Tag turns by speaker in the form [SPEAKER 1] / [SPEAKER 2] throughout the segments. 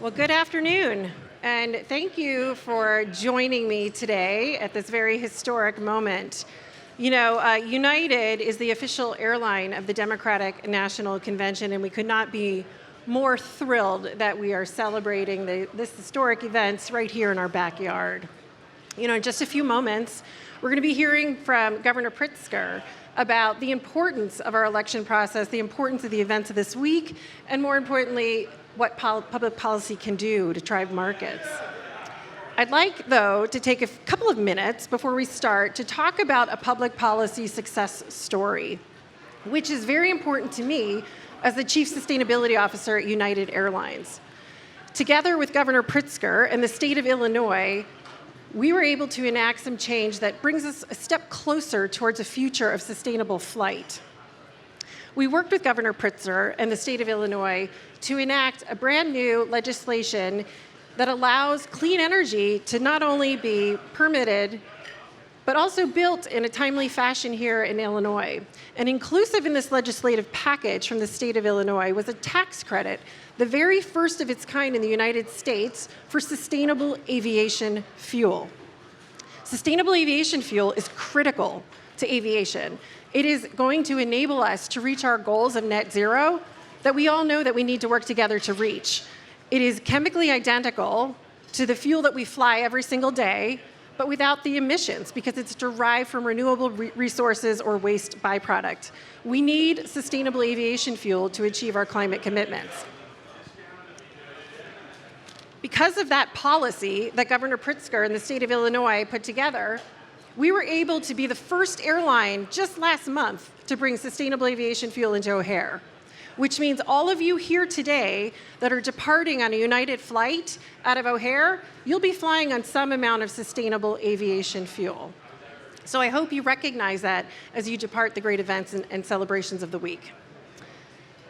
[SPEAKER 1] Well, good afternoon, and thank you for joining me today at this very historic moment. You know, United is the official airline of the Democratic National Convention, and we could not be more thrilled that we are celebrating this historic event right here in our backyard. You know, in just a few moments, we're going to be hearing from Governor Pritzker about the importance of our election process, the importance of the events of this week, and more importantly, what public policy can do to drive markets. I'd like, though, to take a couple of minutes before we start to talk about a public policy success story, which is very important to me as the Chief Sustainability Officer at United Airlines. Together with Governor Pritzker and the state of Illinois, we were able to enact some change that brings us a step closer towards a future of sustainable flight. We worked with Governor Pritzker and the state of Illinois to enact a brand new legislation that allows clean energy to not only be permitted, but also built in a timely fashion here in Illinois. And inclusive in this legislative package from the state of Illinois was a tax credit, the very first of its kind in the United States for sustainable aviation fuel. Sustainable aviation fuel is critical to aviation. It is going to enable us to reach our goals of net zero that we all know that we need to work together to reach. It is chemically identical to the fuel that we fly every single day, but without the emissions because it's derived from renewable resources or waste byproduct. We need sustainable aviation fuel to achieve our climate commitments. Because of that policy that Governor Pritzker and the state of Illinois put together, we were able to be the first airline just last month to bring sustainable aviation fuel into O'Hare, which means all of you here today that are departing on a United flight out of O'Hare, you'll be flying on some amount of sustainable aviation fuel. So I hope you recognize that as you depart the great events and celebrations of the week.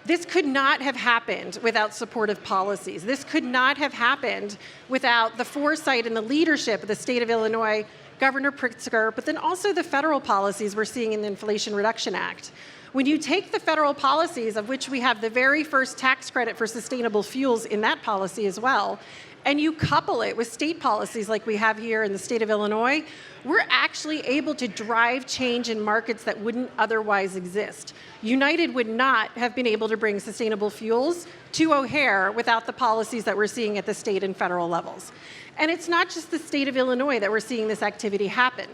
[SPEAKER 1] This could not have happened without supportive policies. This could not have happened without the foresight and the leadership of the state of Illinois, Governor Pritzker, but then also the federal policies we're seeing in the Inflation Reduction Act. When you take the federal policies, of which we have the very first tax credit for sustainable fuels in that policy as well, and you couple it with state policies like we have here in the state of Illinois, we're actually able to drive change in markets that wouldn't otherwise exist. United would not have been able to bring sustainable fuels to O'Hare without the policies that we're seeing at the state and federal levels. And it's not just the state of Illinois that we're seeing this activity happen.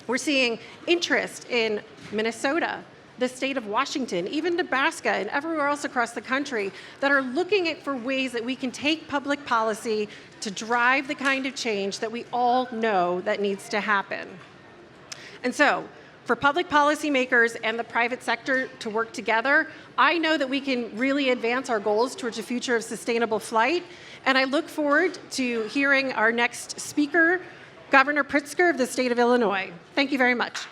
[SPEAKER 1] We're seeing interest in Minnesota, the state of Washington, even Nebraska, and everywhere else across the country that are looking for ways that we can take public policy to drive the kind of change that we all know that needs to happen. And so, for public policymakers and the private sector to work together, I know that we can really advance our goals towards a future of sustainable flight, and I look forward to hearing our next speaker, Governor Pritzker of the state of Illinois. Thank you very much.